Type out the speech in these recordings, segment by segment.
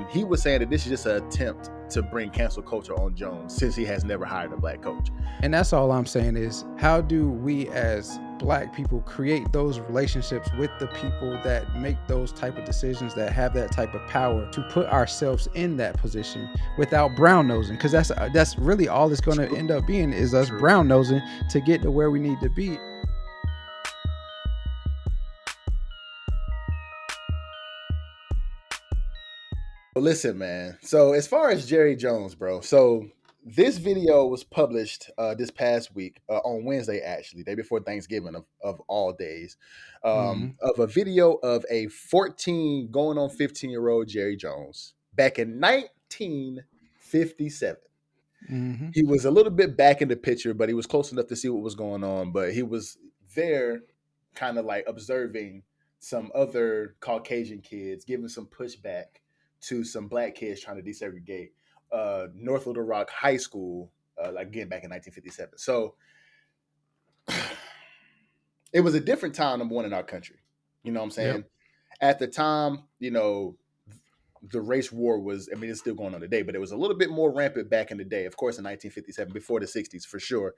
he was saying that this is just an attempt to bring cancel culture on Jones since he has never hired a black coach. And that's all I'm saying is, how do we as black people create those relationships with the people that make those type of decisions, that have that type of power to put ourselves in that position without brown nosing? Because that's really all it's going to end up being, is us brown nosing to get to where we need to be. But listen, man. So as far as Jerry Jones, bro. So this video was published this past week on Wednesday, actually, day before Thanksgiving of all days, of a video of a 14 going on 15-year-old Jerry Jones back in 1957. Mm-hmm. He was a little bit back in the picture, but he was close enough to see what was going on. But he was there kind of like observing some other Caucasian kids giving some pushback to some black kids trying to desegregate North Little Rock High School, again, back in 1957. So it was a different time, number one, in our country. You know what I'm saying? Yep. At the time, the race war was, I mean, it's still going on today, but it was a little bit more rampant back in the day, of course, in 1957, before the 60s, for sure.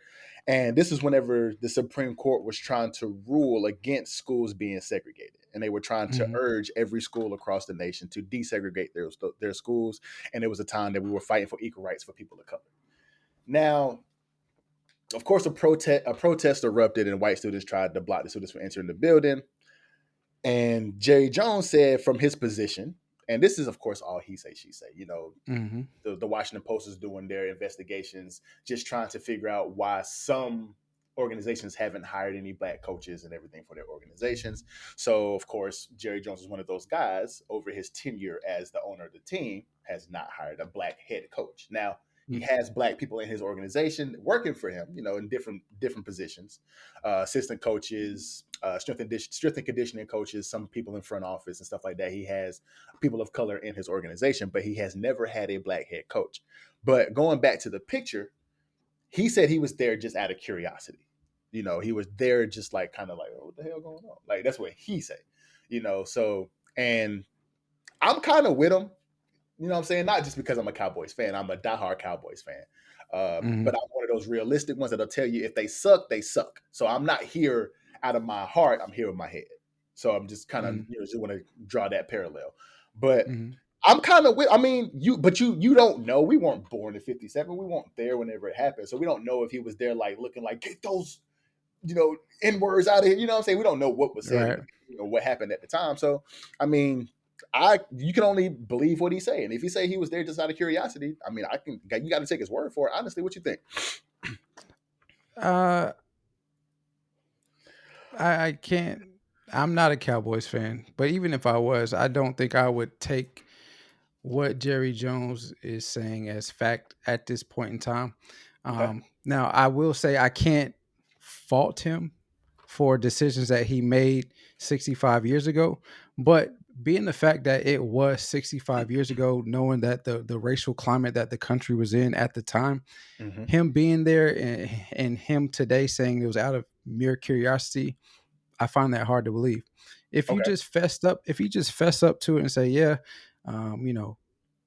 And this is whenever the Supreme Court was trying to rule against schools being segregated. And they were trying to urge every school across the nation to desegregate their schools. And it was a time that we were fighting for equal rights for people of color. Now, of course, a protest erupted and white students tried to block the students from entering the building. And Jerry Jones said from his position, and this is, of course, all he say, she say, the Washington Post is doing their investigations, just trying to figure out why some organizations haven't hired any black coaches and everything for their organizations. So, of course, Jerry Jones is one of those guys over his tenure as the owner of the team has not hired a black head coach. Now, he has black people in his organization working for him, in different positions, assistant coaches, strength and conditioning coaches, some people in front office and stuff like that. He has people of color in his organization, but he has never had a black head coach. But going back to the picture, he said he was there just out of curiosity. He was there just like kind of like, oh, what the hell going on? Like, that's what he said, so, and I'm kind of with him. You know what I'm saying? Not just because I'm a Cowboys fan. I'm a diehard Cowboys fan. But I'm one of those realistic ones that'll tell you if they suck, they suck. So I'm not here out of my heart. I'm here with my head. So I'm just kind of, just want to draw that parallel. But I'm kind of with, I mean, you don't know. We weren't born in 57. We weren't there whenever it happened. So we don't know if he was there like looking like, get those, N-words out of here. You know what I'm saying? We don't know what was said, what happened at the time. So, I mean, you can only believe what he's saying. If he say he was there just out of curiosity, I mean, you got to take his word for it. Honestly, what you think? I can't. I'm not a Cowboys fan, but even if I was, I don't think I would take what Jerry Jones is saying as fact at this point in time. Okay. Now, I will say I can't fault him for decisions that he made 65 years ago, but being the fact that it was 65 years ago, knowing that the racial climate that the country was in at the time, him being there and him today saying it was out of mere curiosity, I find that hard to believe. If you just fess up to it and say, yeah,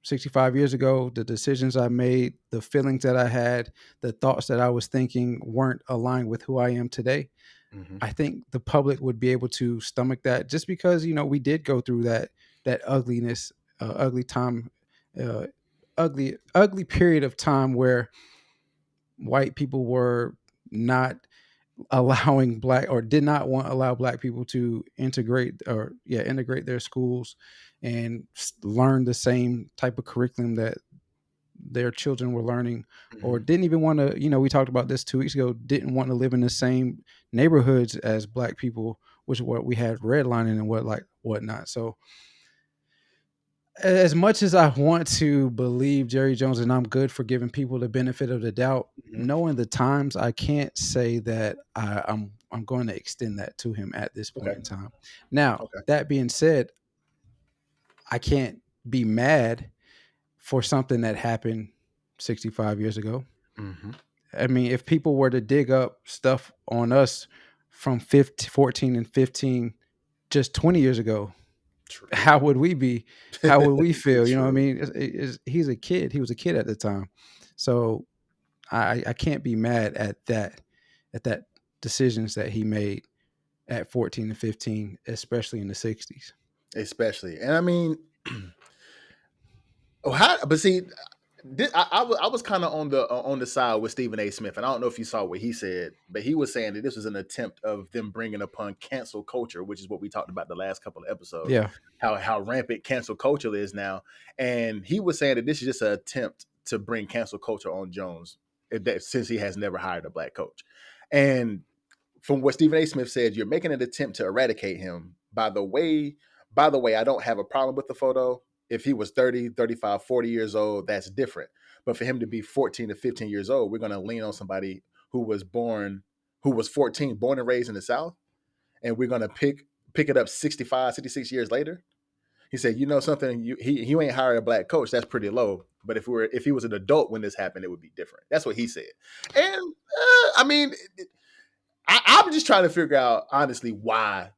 65 years ago, the decisions I made, the feelings that I had, the thoughts that I was thinking weren't aligned with who I am today, I think the public would be able to stomach that, just because, we did go through that ugliness, ugly time, ugly period of time where white people were not allowing black, or did not want to allow black people to integrate their schools and learn the same type of curriculum that their children were learning, or didn't even want to, we talked about this 2 weeks ago, didn't want to live in the same neighborhoods as black people, which is what we had redlining and whatnot. So as much as I want to believe Jerry Jones, and I'm good for giving people the benefit of the doubt, knowing the times, I can't say that I'm going to extend that to him at this point in time. Now, that being said, I can't be mad for something that happened 65 years ago. I mean, if people were to dig up stuff on us from 14 and 15 just 20 years ago, True. how would we be? How would we feel? You know what I True. mean? He's a kid. He was a kid at the time, so I can't be mad at that decisions that he made at 14 and 15, especially in the 60s. Especially, and I mean, oh, how? But see, I was kind of on the side with Stephen A. Smith, and I don't know if you saw what he said, but he was saying that this was an attempt of them bringing upon cancel culture, which is what we talked about the last couple of episodes, Yeah. how rampant cancel culture is now, and he was saying that this is just an attempt to bring cancel culture on Jones, since he has never hired a black coach, and from what Stephen A. Smith said, you're making an attempt to eradicate him. By the way, I don't have a problem with the photo. If he was 30, 35, 40 years old, that's different. But for him to be 14 to 15 years old, we're going to lean on somebody who was 14, born and raised in the South, and we're going to pick it up 65, 66 years later. He said, you know something, you ain't hired a black coach. That's pretty low. But if he was an adult when this happened, it would be different. That's what he said. And I mean, I'm just trying to figure out honestly why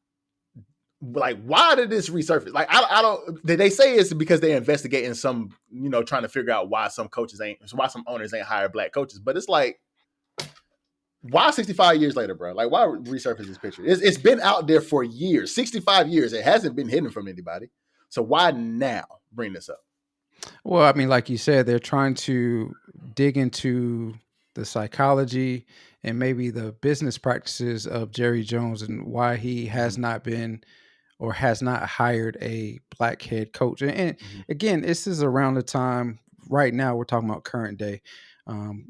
did this resurface? Like I don't. They say it's because they're investigating some, trying to figure out why some owners ain't hired black coaches. But it's like, why 65 years later, bro? Like, why resurface this picture? It's been out there for years, 65 years. It hasn't been hidden from anybody. So why now bring this up? Well, I mean, like you said, they're trying to dig into the psychology and maybe the business practices of Jerry Jones and why he Mm-hmm, has not been or has not hired a black head coach. And mm-hmm, again, this is around the time right now we're talking about current day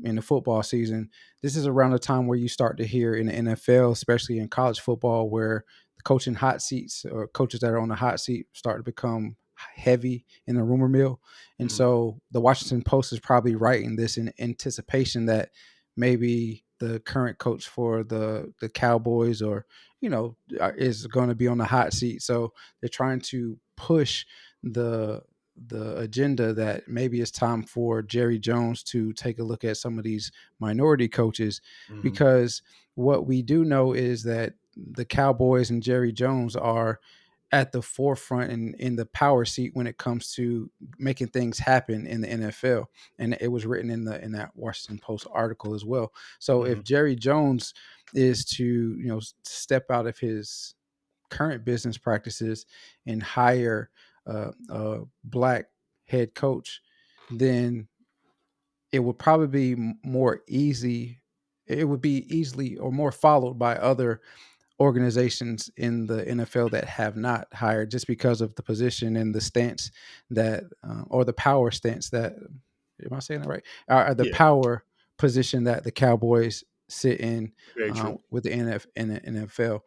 in the football season. This is around the time where you start to hear in the NFL, especially in college football, where the coaching hot seats or coaches that are on the hot seat start to become heavy in the rumor mill. And mm-hmm, so the Washington Post is probably writing this in anticipation that maybe the current coach for the Cowboys or is going to be on the hot seat. So they're trying to push the the agenda that maybe it's time for Jerry Jones to take a look at some of these minority coaches, mm-hmm, because what we do know is that the Cowboys and Jerry Jones are at the forefront and in the power seat when it comes to making things happen in the NFL. And it was written in that Washington Post article as well. So mm-hmm, if Jerry Jones is to, step out of his current business practices and hire a black head coach, then it would probably be more easy. It would be easily or more followed by other organizations in the NFL that have not hired, just because of the position and the stance that, or the power stance that, am I saying that right? The yeah, power position that the Cowboys sit in very true. with the NFL.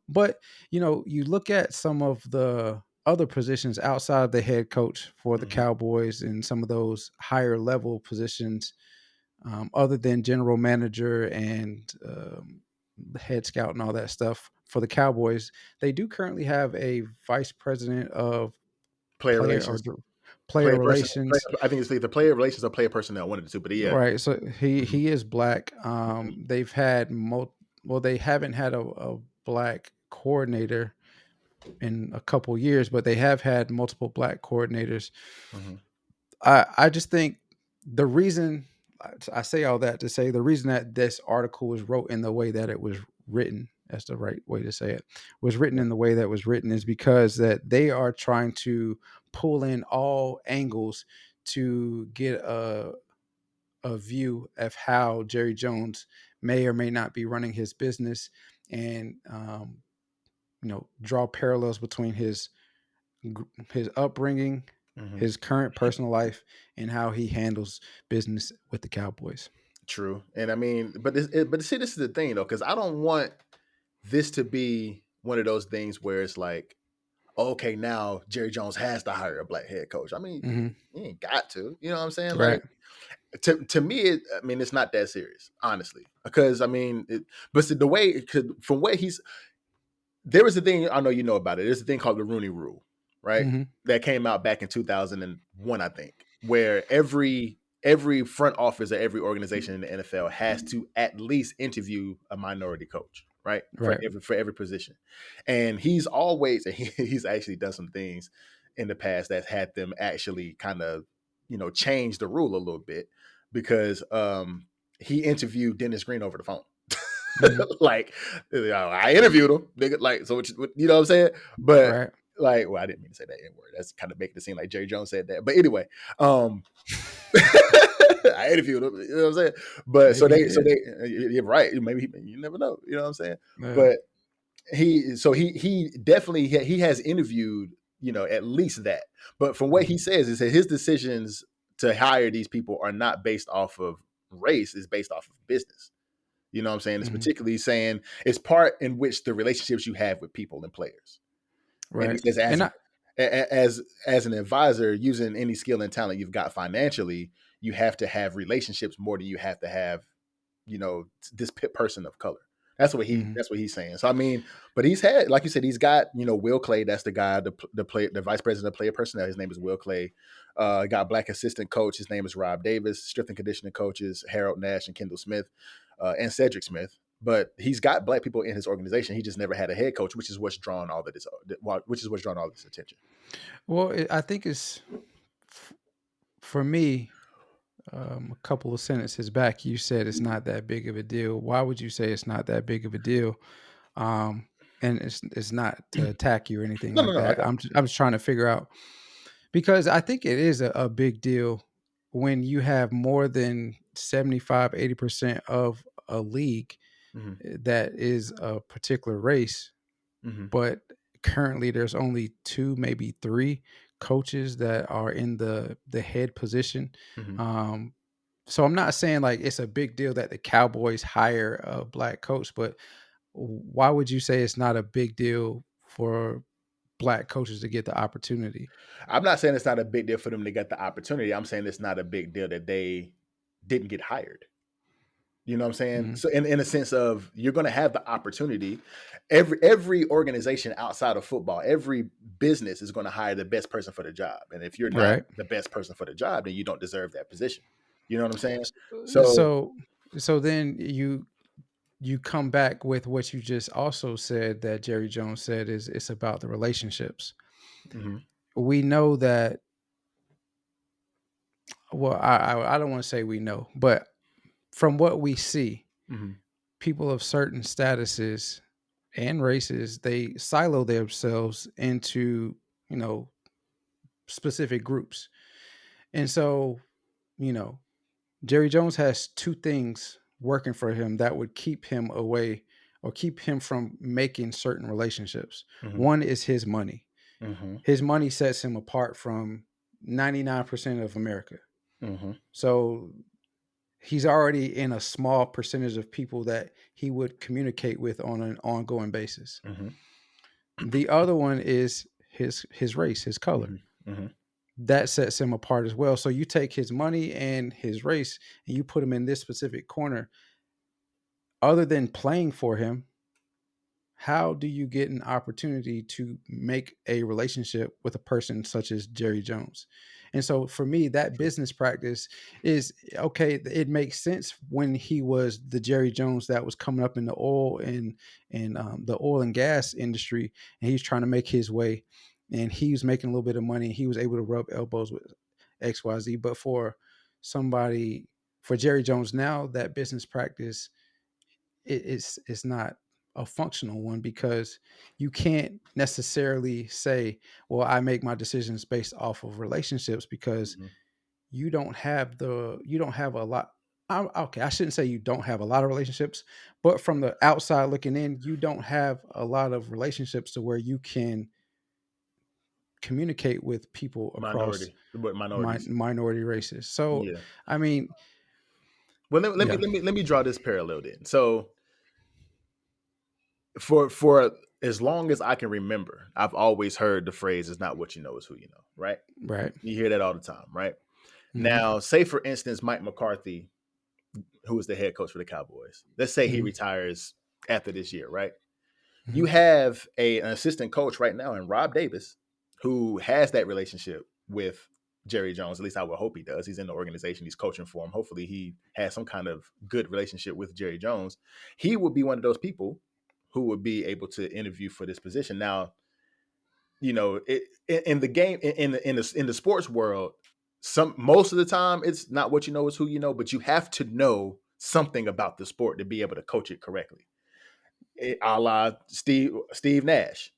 But you look at some of the other positions outside of the head coach for the Mm-hmm, Cowboys and some of those higher level positions, other than general manager and the head scout and all that stuff for the Cowboys. They do currently have a vice president of player player relations, player player person. relations. I think it's either player relations or player personnel, one of the two. But yeah. Right. So Mm-hmm, he is black. mm-hmm, They've had well, they haven't had a black coordinator in a couple years, but they have had multiple black coordinators. mm-hmm, I just think the reason I say all that to say the reason that this article was wrote in the way that it was written, that's the right way to say it, was written yeah. in the way that was written, is because that they are trying to pull in all angles to get a view of how Jerry Jones may or may not be running his business, and draw parallels between his upbringing, Mm-hmm. his current personal life, and how he handles business with the Cowboys. True, and I mean, but see, this is the thing though, because I don't want this to be one of those things where it's like, okay, now Jerry Jones has to hire a black head coach. I mean, Hmm. he ain't got to. You know what I'm saying? Right. Like, to me, I mean, it's not that serious, honestly. Because I mean, but see, the way from what he's there was a thing I know you know about it. There's a thing called the Rooney Rule, right? Hmm. That came out back in 2001, I think, where every front office of every organization in the NFL has to at least interview a minority coach. right? Right. For every position. And he's always he's actually done some things in the past that's had them actually kind of, change the rule a little bit because he interviewed Dennis Green over the phone. Mhm. Like, I interviewed him, nigga. Like, so you know what I'm saying? But Right. like, well, I didn't mean to say that N word. That's kind of making it seem like Jerry Jones said that. But anyway, I interviewed him. You know what I'm saying? But Maybe he so did. they, you're right. Maybe you never know. You know what I'm saying? Yeah. But he definitely he has interviewed, at least that. But from what he Mhm. says is that his decisions to hire these people are not based off of race, is based off of business. You know what I'm saying? It's Mhm. particularly saying it's part in which the relationships you have with people and players. And he Right. says And I as an advisor, using any skill and talent you've got financially, you have to have relationships more than you have to have, this person of color. mhm. That's what he's saying. So I mean, but he's had, like you said, he's got, Will Clay. That's the guy, the vice president of player personnel. His name is Will Clay. Got black assistant coach. His name is Rob Davis. Strength and conditioning coaches Harold Nash and Kendall Smith, and Cedric Smith. But he's got black people in his organization. He just never had a head coach, which is what's drawn all of this, attention. Well, I think it's for me. A couple of sentences back, you said it's not that big of a deal. Why would you say it's not that big of a deal? Um, and it's not to attack you or anything No, no, like no. I that. got I'm just trying to figure out because I think it is a big deal when you have more than 75-80% of a league you. Hmm. that is a particular race, Hmm. but currently there's only two, maybe three coaches that are in the head position. Hmm. Um, so I'm not saying like it's a big deal that the Cowboys hire a black coach, but why would you say it's not a big deal for black coaches to get the opportunity? I'm not saying it's not a big deal for them to get the opportunity. I'm saying it's not a big deal that they didn't get hired. You know what I'm saying? Mhm. So in a sense of, you're going to have the opportunity. Every organization outside of football, every business is going to hire the best person for the job. And if you're not Right. the best person for the job, then you don't deserve that position. You know what I'm saying? So, So so then you come back with what you just also said that Jerry Jones said is it's about the relationships. mhm, We know that well, I don't want to say we know, but from what we see, mhm, people of certain statuses and races, they silo themselves into, you know, specific groups. And so, you know, Jerry Jones has two things working for him that would keep him away or keep him from making certain relationships. mhm, One is his money. mhm, His money sets him apart from 99% of America. mhm, So he's already in a small percentage of people that he would communicate with on an ongoing basis. mhm, The other one is his race, his color. mhm, mhm, That sets him apart as well. So you take his money and his race and you put him in this specific corner. Other than playing for him, how do you get an opportunity to make a relationship with a person such as Jerry Jones? And so for me, that true, business practice is okay. It makes sense when he was the Jerry Jones that was coming up in the oil and the oil and gas industry, and he's trying to make his way, and he was making a little bit of money, and he was able to rub elbows with XYZ. But for somebody, for Jerry Jones now, that business practice it's not a functional one because you can't necessarily say, well, I make my decisions based off of relationships because mhm. you don't have a lot. Okay, I shouldn't say you don't have a lot of relationships, but from the outside looking in, you don't have a lot of relationships to where you can communicate with people across Minority, but minorities. minority races. So, Yeah. I mean, Well, yeah, let me draw this parallel then. So for as long as I can remember, I've always heard the phrase "It's not what you know, is who you know." Right? right. You hear that all the time, right? Hmm. Now, say for instance, Mike McCarthy, who is the head coach for the Cowboys, let's say he Hmm. retires after this year, right? Hmm. You have an assistant coach right now in Rob Davis, who has that relationship with Jerry Jones. At least I would hope he does. He's in the organization. He's coaching for him. Hopefully he has some kind of good relationship with Jerry Jones. He would be one of those people who would be able to interview for this position. Now, in the game, in the sports world, most of the time it's not what you know, it's who you know, but you have to know something about the sport to be able to coach it correctly. A la Steve Nash.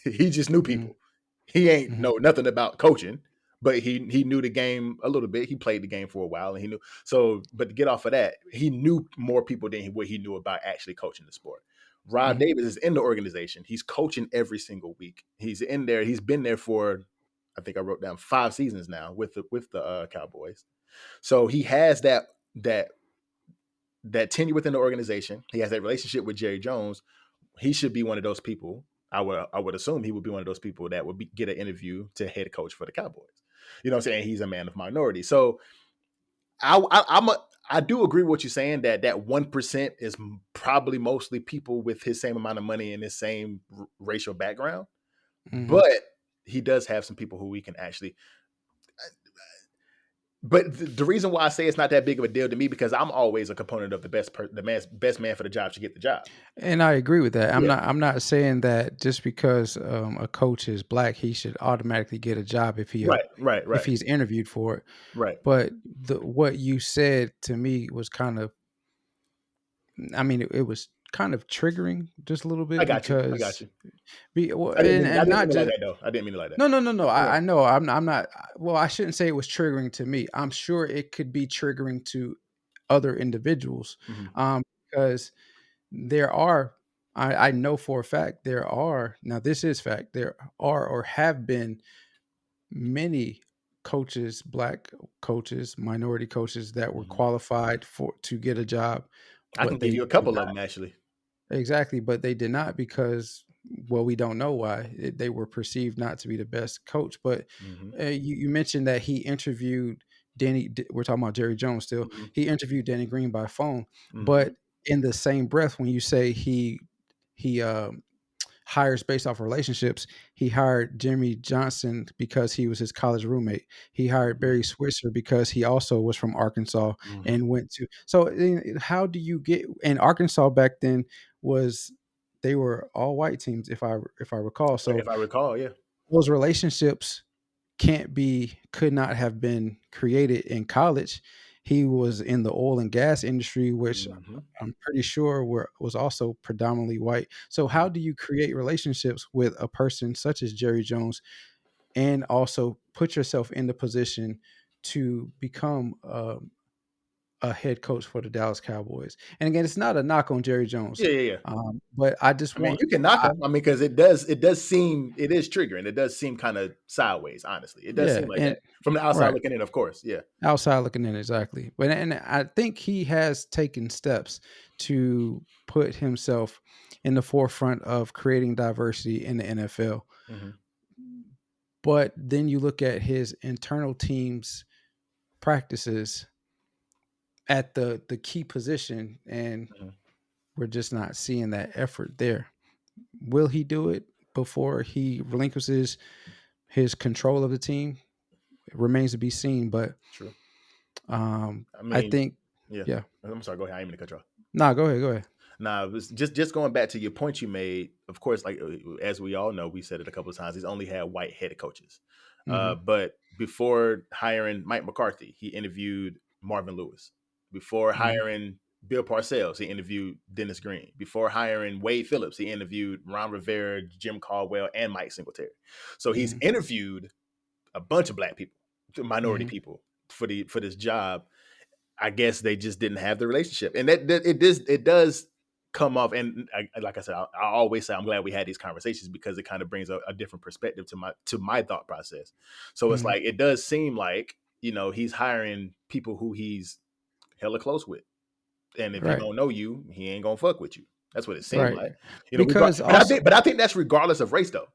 He just knew Mhm. people. He ain't Mhm. know nothing about coaching, but he knew the game a little bit. He played the game for a while, and he knew. So, but to get off of that, he knew more people than what he knew about actually coaching the sport. Rod Mhm. Davis is in the organization. He's coaching every single week. He's in there. He's been there for, I think I wrote down 5 seasons now with the Cowboys. So he has that that tenure within the organization. He has that relationship with Jerry Jones. He should be one of those people. I would assume he would be one of those people that would get an interview to head coach for the Cowboys. You know what I'm saying? He's a man of minority. So I do agree with what you're saying, that 1% is probably mostly people with his same amount of money and his same racial background. Mhm. But he does have some people who we can actually. But the reason why I say it's not that big of a deal to me, because I'm always a component of best man for the job should get the job. And I agree with that. I'm Yeah. not. I'm not saying that just because a coach is black, he should automatically get a job Right. Right. if Right. he's interviewed for it. Right. But what you said to me was kind of. I mean, it was kind of triggering just a little I bit got you. I got because you. well, I didn't mean. I and didn't mean not it like just that though. I didn't mean it like that. no, no, no, no. Yeah. I know. I'm not. Well, I shouldn't say it was triggering to me. I'm sure it could be triggering to other individuals, Mhm. because there are. I know for a fact there are. Now, this is fact. There are or have been many coaches, black coaches, minority coaches that were Mhm. qualified for to get a job, I can but give they you a did couple of not. them actually. Exactly, but they did not because, well, we don't know why. They were perceived not to be the best coach. But Mhm. you mentioned that he interviewed we're talking about Jerry Jones still. Mhm. He interviewed Danny Green by phone, Mhm. but in the same breath, when you say he hires based off relationships, he hired Jimmy Johnson because he was his college roommate. He hired Mhm. Barry Switzer because he also was from Arkansas Mhm. and went to. So how do you get? And Arkansas back then was they were all white teams, if I recall. So If I recall, yeah. those relationships could not have been created in college. He was in the oil and gas industry, which Mhm. I'm pretty sure was also predominantly white. So how Mhm. do you create relationships with a person such as Jerry Jones and also put yourself in the position to become a head coach for the Dallas Cowboys? And again, it's not a knock on Jerry Jones, Yeah, yeah, yeah. but I just I mean, want you can knock them. I mean, because it does seem it is triggering. It does seem kind of sideways. Honestly, it does yeah, seem like and that from the outside right. looking in. Of course, yeah. Outside looking in, exactly. But and I think he has taken steps to put himself in the forefront of creating diversity in the NFL. Mhm. But then you look at his internal team's practices at the key position, and Mhm. we're just not seeing that effort there. Will he do it before he relinquishes his control of the team? It remains to be seen. But True. I I mean, think, yeah. yeah. I'm sorry. Go ahead. I ain't mean to cut you off. Nah, go ahead. Go ahead. Nah, it was just going back to your point you made. Of course, like as we all know, we said it a couple of times. He's only had white head coaches, Hmm. but before hiring Mike McCarthy, he interviewed Marvin Lewis. Before Hmm. hiring Bill Parcells, he interviewed Dennis Green. Before hiring Wade Phillips, he interviewed Ron Rivera, Jim Caldwell, and Mike Singletary. So he's Hmm. interviewed a bunch of black people, minority Hmm. people for this job. I guess they just didn't have the relationship, and it does come off. And like I said, I always say I'm glad we had these conversations because it kind of brings a different perspective to my thought process. So it's Hmm. like it does seem like he's hiring people who he's hella close with, and if he Right, don't know you, he ain't gonna fuck with you. That's what it seemed right. like. Because But I also, think but I think that's regardless of race though.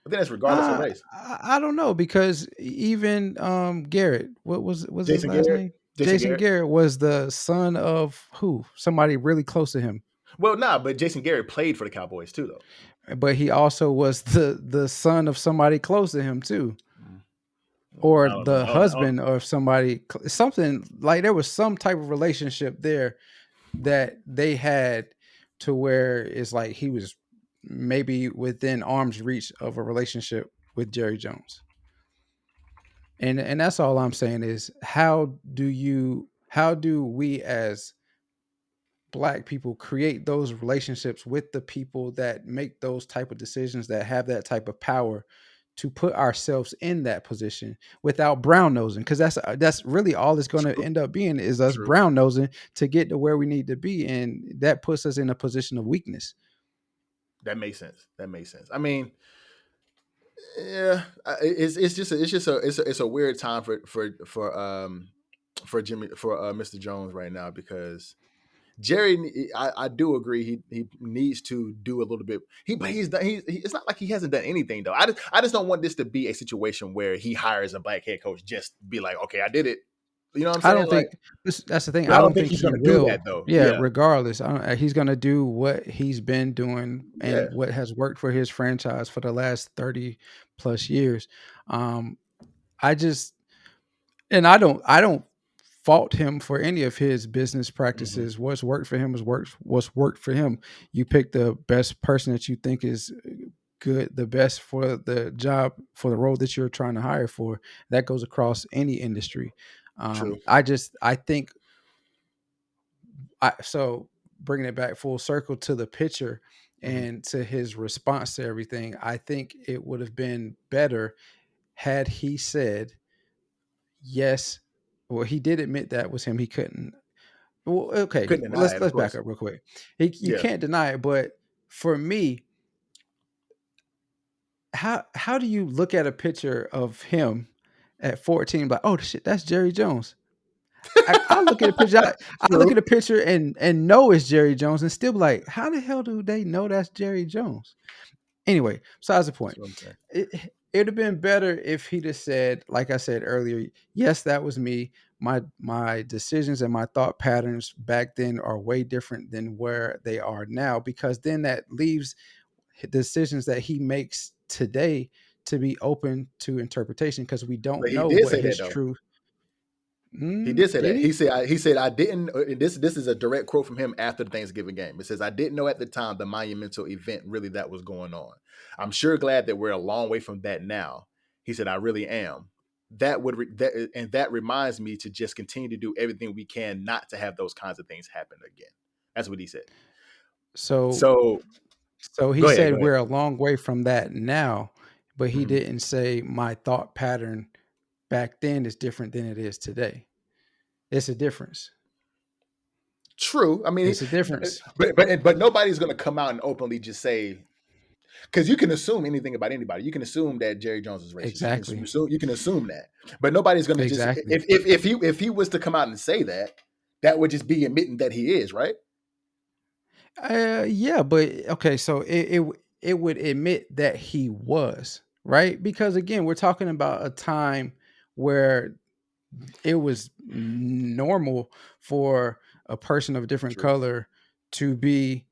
I think that's regardless of race. I don't know because even Garrett, what was his Jason last Garrett, name? Jason Jason Garrett. Garrett was the son of who? Somebody really close to him, Well, nah, but Jason Garrett played for the Cowboys too, though. but he also was the son of somebody close to him too, Mm. or I don't know. the husband of somebody, something like there was some type of relationship there that they had to where it's like he was maybe within arm's reach of a relationship with Jerry Jones. And that's all I'm saying is how do we as black people create those relationships with the people that make those type of decisions, that have that type of power, to put ourselves in that position without brown nosing, because that's really all it's going to True. end up being, is us True. brown nosing to get to where we need to be, and that puts us in a position of weakness. That makes sense. That makes sense. I mean, yeah, it's a weird time for Jimmy for Mr. Jones right now, because Jerry, I do agree, he needs to do a little bit. But it's not like he hasn't done anything though. I just don't want this to be a situation where he hires a black head coach just to be like, okay, I did it. You know what I'm I saying? don't Like, think that's the thing. but I I don't don't think think he's he gonna do that will. though. Yeah, Yeah, regardless, he's going to do what he's been doing yeah. and what has worked for his franchise for the last 30 plus years. Um, I just and I don't fault him for any of his business Hmm. practices. What's worked for him is what's worked for him. You pick the best person that you think is good, the best for the job, for the role that you're trying to hire for. That goes across any industry. True. I think so bringing it back full circle to the pitcher Hmm. and to his response to everything, I think it would have been better had he said yes. Well, he did admit that was him. He couldn't. Well, okay, Couldn't well, deny it, of let's back course. up real quick. You Yeah. can't deny it, but for me, how do you look at a picture of him at 14 like, oh shit, that's Jerry Jones? I look at a picture, I look True. at a picture and know it's Jerry Jones, and still be like, how the hell do they know that's Jerry Jones? Anyway, besides the point. That's what I'm saying. It'd have been better if he just said, like I said earlier, yes, that was me. My decisions and my thought patterns back then are way different than where they are now, because then that leaves decisions that he makes today to be open to interpretation, because we don't But he know did what say that his though. true. He did say Did that. he? He said I didn't. This is a direct quote from him after the Thanksgiving game. It says, I didn't know at the time the monumental event really that was going on. I'm sure glad that we're a long way from that now. He said, I really am. That reminds me to just continue to do everything we can not to have those kinds of things happen again. That's what he said. So So so he go ahead, said go ahead. we're a long way from that now, but he Mhm. didn't say my thought pattern back then is different than it is today. It's a difference. True. I mean, It's a difference. but nobody's going to come out and openly just say, because you can assume anything about anybody. You can assume that Jerry Jones is racist. Exactly. You can assume that, but nobody's going to just Exactly. if he was to come out and say that, that would just be admitting that he is right. Yeah, but okay, so it would admit that he was, right? Because again, we're talking about a time where it was normal for a person of a different True. color to be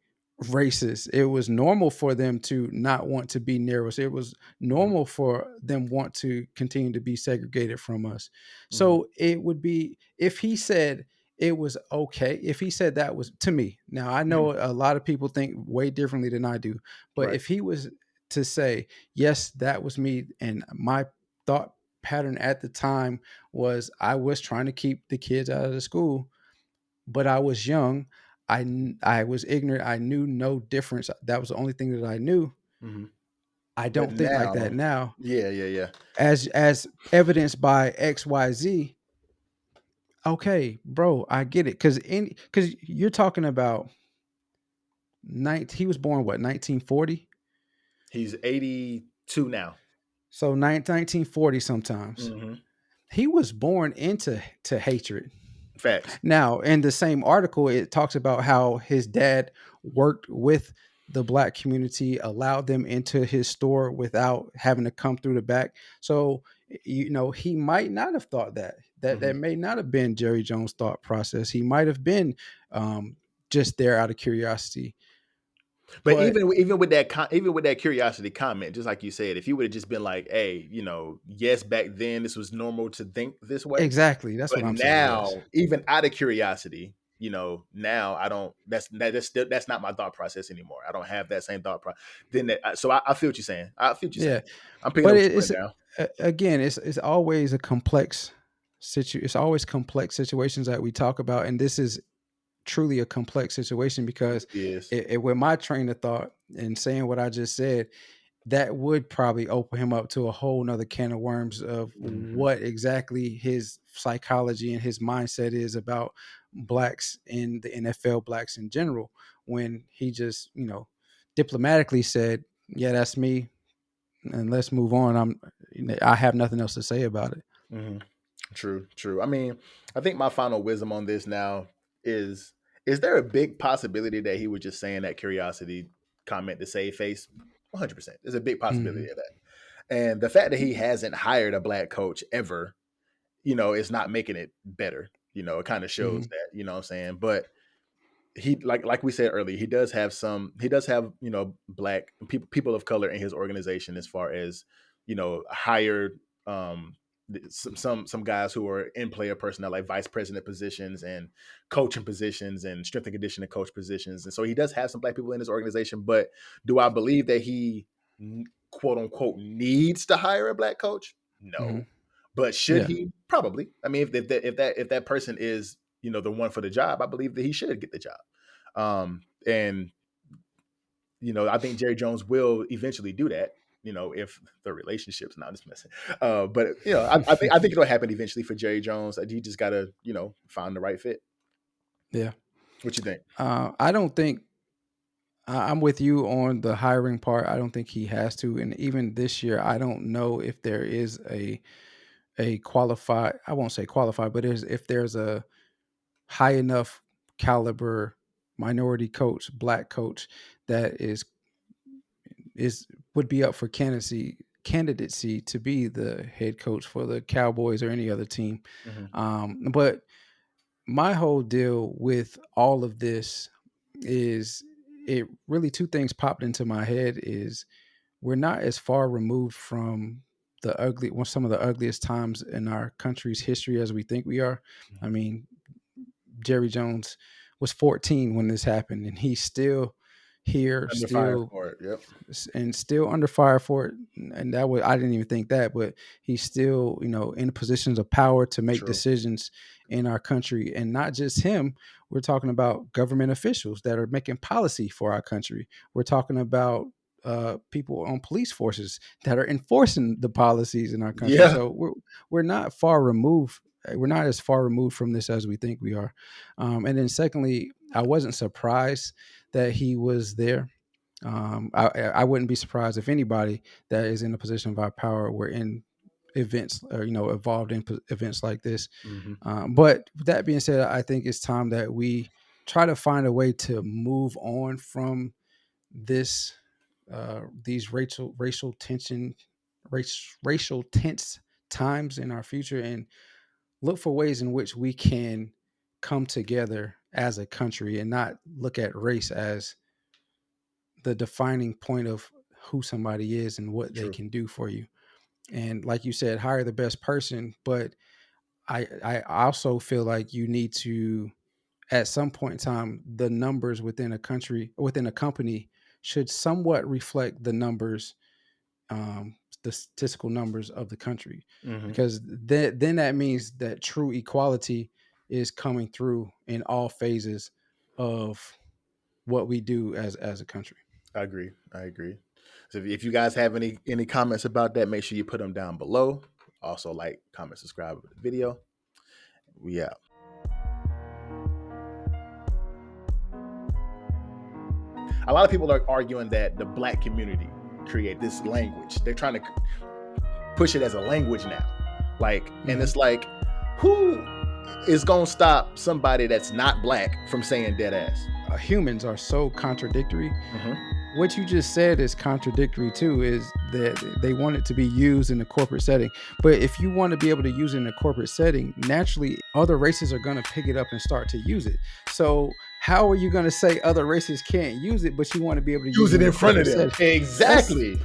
racist. It was normal for them to not want to be near us. It was Hmm. normal for them want to continue to be segregated from us. Hmm. So it would be if he said it was okay, if he said that was to me. Now I Hmm. know a lot of people think way differently than I do, but Right. if he was to say, yes, that was me and my thought pattern at the time was I was trying to keep the kids out of the school, but I was young. I was ignorant. I knew no difference. That was the only thing that I knew. Hmm. I But don't think like that now, now, yeah, yeah, yeah. as evidenced by XYZ. Okay, bro, I get it. Cause you're talking about he was born what, 1940? He's 82 now. So 1940 sometimes. Hmm. He was born into to hatred. Facts. Now, in the same article, it talks about how his dad worked with the black community, allowed them into his store without having to come through the back. So, he might not have thought that. That Hmm. may not have been Jerry Jones' thought process. He might have been just there out of curiosity. But But even with that curiosity comment, just like you said, if you would have just been like, "Hey, yes, back then this was normal to think this way," exactly, that's but what I'm saying. Yes. now, even out of curiosity, now I don't. That's not my thought process anymore. I don't have that same thought process. So I feel what you're saying. I feel what you're saying. Yeah, I'm picking up but what you're putting down. again, it's always a complex it's always complex situations that we talk about, and this is truly a complex situation because Yes. with my train of thought and saying what I just said, that would probably open him up to a whole nother can of worms of Hmm. what exactly his psychology and his mindset is about blacks in the NFL, blacks in general, when he just, diplomatically said, yeah, that's me. And let's move on. I have nothing else to say about it. Hmm. True, true. I mean, I think my final wisdom on this now is: is there a big possibility that he was just saying that curiosity comment to save face? 100%. There's a big Hmm. possibility of that. And the fact that he hasn't hired a black coach ever, is not making it better. It kind of shows Hmm. that, what I'm saying? But he, like we said earlier, he does have black people of color in his organization, as far as hired some guys who are in player personnel, like vice president positions and coaching positions and strength and conditioning coach positions. And so he does have some black people in his organization. But do I believe that he, quote unquote, needs to hire a black coach? Hmm. No. But should Yeah. he? Probably. I mean, if that person is the one for the job, I believe that he should get the job. And I think Jerry Jones will eventually do that. If the relationships, not just messing. But I think it'll happen eventually for Jerry Jones. He just gotta find the right fit. Yeah. What you think? I don't think I'm with you on the hiring part. I don't think he has to. And even this year, I don't know if there is a qualified, I won't say qualified, but if there's a high enough caliber minority coach, black coach that is would be up for candidacy to be the head coach for the Cowboys or any other team. Hmm. But my whole deal with all of this is, it really, two things popped into my head is, we're not as far removed from some of the ugliest times in our country's history as we think we are. I mean, Jerry Jones was 14 when this happened, and he's still here, Under fire for it. Yep. still under fire for it. And that was, I didn't even think that, but he's still, in positions of power to make True. decisions in our country. And not just him, we're talking about government officials that are making policy for our country. We're talking about people on police forces that are enforcing the policies in our country. Yeah. So we're not far removed. We're not as far removed from this as we think we are. And then secondly, I wasn't surprised that he was there. I wouldn't be surprised if anybody that is in a position of our power were in events, or involved in events like this. Hmm. But that being said, I think it's time that we try to find a way to move on from this, these racial tense times in our future, and look for ways in which we can come together as a country and not look at race as the defining point of who somebody is and what they True. can do for you. And like you said, hire the best person. But I also feel like you need to, at some point in time, the numbers within a country, within a company, should somewhat reflect the numbers, the statistical numbers of the country, Hmm. because then that means that true equality is coming through in all phases of what we do as a country. I agree. I agree. So if you guys have any comments about that, make sure you put them down below. Also, like, comment, subscribe to the video. We out. A lot of people are arguing that the black community create this language. They're trying to push it as a language now. And Hmm. it's like, who is gonna stop somebody that's not black from saying dead ass? Humans are so contradictory. Hmm. What you just said is contradictory too, is that they want it to be used in a corporate setting. But if you want to be able to use it in a corporate setting, naturally other races are going to pick it up and start to use it. So how are you going to say other races can't use it, but you want to be able to use Use it it in in a front of corporate them. setting? That's Exactly.